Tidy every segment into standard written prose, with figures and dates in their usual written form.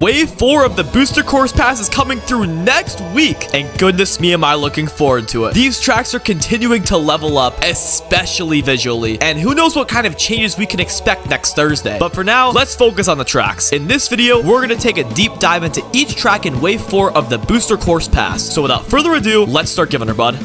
Wave 4 of the Booster Course Pass is coming through next week, and goodness me, am I looking forward to it. These tracks are continuing to level up, especially visually, and who knows what kind of changes we can expect next Thursday. But for now, let's focus on the tracks. In this video, we're going to take a deep dive into each track in Wave 4 of the Booster Course Pass. So without further ado, let's start giving her, bud.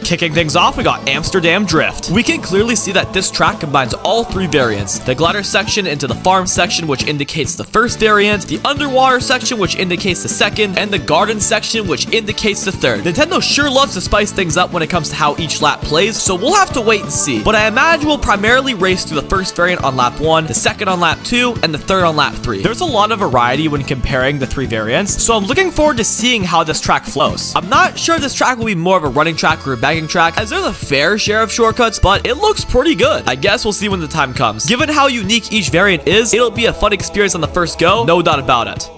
Kicking things off, we got Amsterdam Drift. We can clearly see that this track combines all three variants. The glider section into the farm section, which indicates the first variant, the underwater section, which indicates the second, and the garden section, which indicates the third. Nintendo sure loves to spice things up when it comes to how each lap plays, so we'll have to wait and see. But I imagine we'll primarily race through the first variant on lap 1, the second on lap 2, and the third on lap 3. There's a lot of variety when comparing the three variants, so I'm looking forward to seeing how this track flows. I'm not sure this track will be more of a running track or a bagging track, as there's a fair share of shortcuts, but it looks pretty good. I guess we'll see when the time comes. Given how unique each variant is, it'll be a fun experience on the first go, no doubt about it.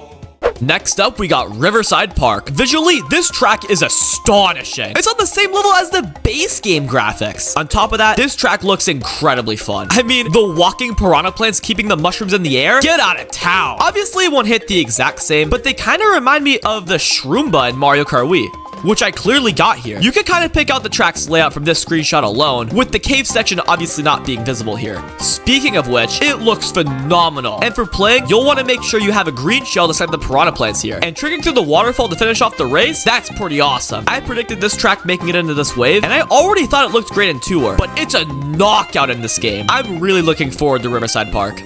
Next up, we got Riverside Park. Visually, this track is astonishing. It's on the same level as the base game graphics. On top of that, this track looks incredibly fun. I mean, the walking piranha plants keeping the mushrooms in the air? Get out of town. Obviously, it won't hit the exact same, but they kind of remind me of the Shroomba in Mario Kart Wii, which I clearly got here. You can kind of pick out the track's layout from this screenshot alone, with the cave section obviously not being visible here. Speaking of which, it looks phenomenal. And for playing, you'll want to make sure you have a green shell to set the piranha plants here. And tricking through the waterfall to finish off the race, that's pretty awesome. I predicted this track making it into this wave, and I already thought it looked great in Tour, but it's a knockout in this game. I'm really looking forward to Riverside Park.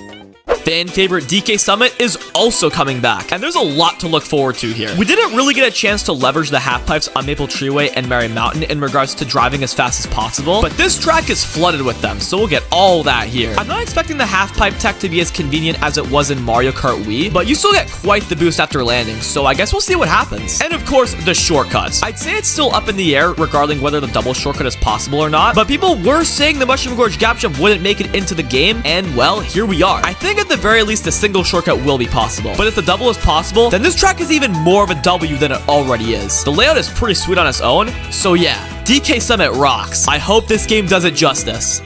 Fan favorite DK Summit is also coming back, and there's a lot to look forward to here. We didn't really get a chance to leverage the half pipes on Maple Treeway and Merry Mountain in regards to driving as fast as possible, but this track is flooded with them, so we'll get all that here. I'm not expecting the half pipe tech to be as convenient as it was in Mario Kart Wii, but you still get quite the boost after landing, so I guess we'll see what happens. And of course, the shortcuts. I'd say it's still up in the air regarding whether the double shortcut is possible or not, but people were saying the Mushroom Gorge Gap Jump wouldn't make it into the game, and well, here we are. I think at the very least, a single shortcut will be possible. But if the double is possible, then this track is even more of a W than it already is. The layout is pretty sweet on its own, so yeah, DK Summit rocks. I hope this game does it justice.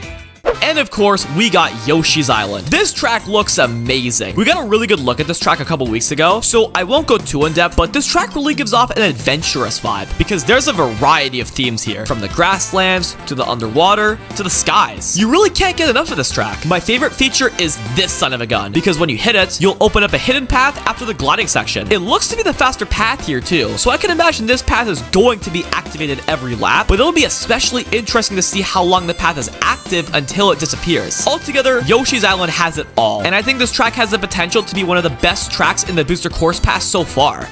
And of course, we got Yoshis Island. This track looks amazing. We got a really good look at this track a couple weeks ago, so I won't go too in depth, but this track really gives off an adventurous vibe because there's a variety of themes here, from the grasslands to the underwater to the skies. You really can't get enough of this track. My favorite feature is this son of a gun, because when you hit it, you'll open up a hidden path after the gliding section. It looks to be the faster path here too, so I can imagine this path is going to be activated every lap, but it'll be especially interesting to see how long the path is active until it disappears. Altogether, Yoshi's Island has it all, and I think this track has the potential to be one of the best tracks in the Booster Course Pass so far.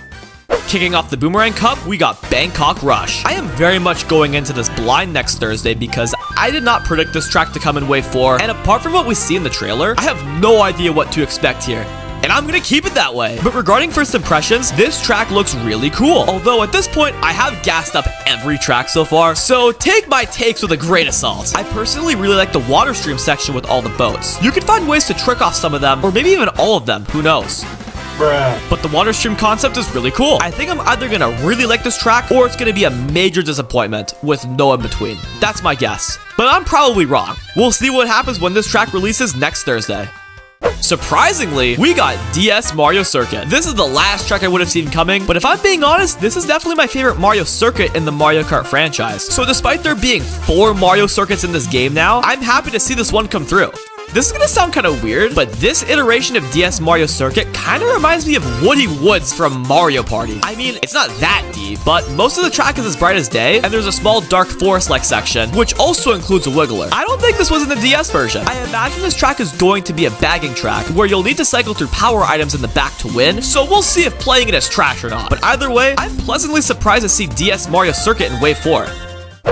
Kicking off the Boomerang Cup, we got Bangkok Rush. I am very much going into this blind next Thursday because I did not predict this track to come in Wave 4, and apart from what we see in the trailer, I have no idea what to expect here. And I'm gonna keep it that way. But regarding first impressions, this track looks really cool. Although at this point, I have gassed up every track so far, so take my takes with a grain of salt. I personally really like the water stream section with all the boats. You can find ways to trick off some of them, or maybe even all of them, who knows. Bruh. But the water stream concept is really cool. I think I'm either gonna really like this track, or it's gonna be a major disappointment with no in between. That's my guess. But I'm probably wrong. We'll see what happens when this track releases next Thursday. Surprisingly, we got DS Mario Circuit. This is the last track I would have seen coming, but if I'm being honest, this is definitely my favorite Mario Circuit in the Mario Kart franchise. So despite there being 4 Mario Circuits in this game now, I'm happy to see this one come through. This is gonna sound kind of weird, but this iteration of DS Mario Circuit kind of reminds me of Woody Woods from Mario Party. I mean, it's not that deep, but most of the track is as bright as day, and there's a small dark forest-like section, which also includes a wiggler. I don't think this was in the DS version. I imagine this track is going to be a bagging track, where you'll need to cycle through power items in the back to win, so we'll see if playing it is trash or not. But either way, I'm pleasantly surprised to see DS Mario Circuit in Wave 4.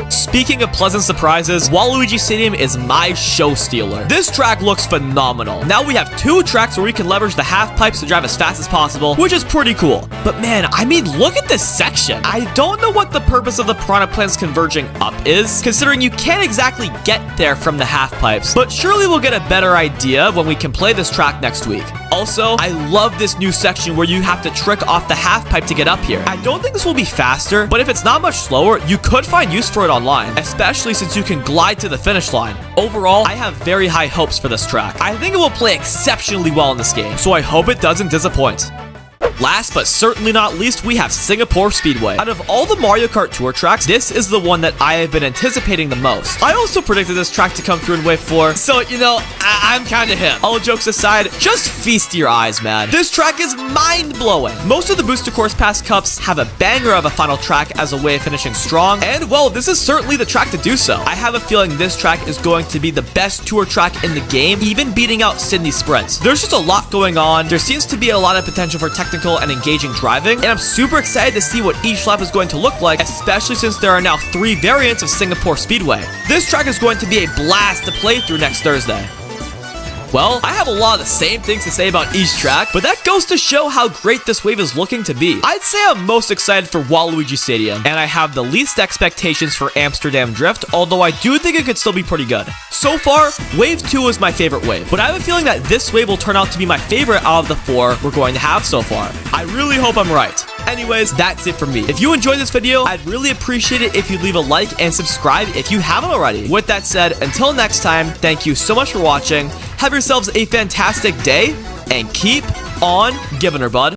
Speaking of pleasant surprises, Waluigi Stadium is my show stealer. This track looks phenomenal. Now we have 2 tracks where we can leverage the half pipes to drive as fast as possible, which is pretty cool. But man, I mean, look at this section. I don't know what the purpose of the piranha plants converging up is, considering you can't exactly get there from the half pipes, but surely we'll get a better idea when we can play this track next week. Also, I love this new section where you have to trick off the half pipe to get up here. I don't think this will be faster, but if it's not much slower, you could find use for it online, especially since you can glide to the finish line. Overall, I have very high hopes for this track. I think it will play exceptionally well in this game, so I hope it doesn't disappoint. Last but certainly not least, we have Singapore Speedway. Out of all the Mario Kart Tour tracks, this is the one that I have been anticipating the most. I also predicted this track to come through in Wave 4, so, you know, I'm kind of him. All jokes aside, just feast your eyes, man. This track is mind-blowing. Most of the Booster Course Pass Cups have a banger of a final track as a way of finishing strong, and, well, this is certainly the track to do so. I have a feeling this track is going to be the best tour track in the game, even beating out Sydney Sprints. There's just a lot going on. There seems to be a lot of potential for technical and engaging driving, and I'm super excited to see what each lap is going to look like, especially since there are now 3 variants of Singapore Speedway. This track is going to be a blast to play through next Thursday. Well, I have a lot of the same things to say about each track, but that goes to show how great this wave is looking to be. I'd say I'm most excited for Waluigi Stadium, and I have the least expectations for Amsterdam Drift, although I do think it could still be pretty good. So far, Wave 2 is my favorite wave, but I have a feeling that this wave will turn out to be my favorite out of the 4 we're going to have so far. I really hope I'm right. Anyways, that's it for me. If you enjoyed this video, I'd really appreciate it if you'd leave a like and subscribe if you haven't already. With that said, until next time, thank you so much for watching. Have yourselves a fantastic day, and keep on giving her, bud.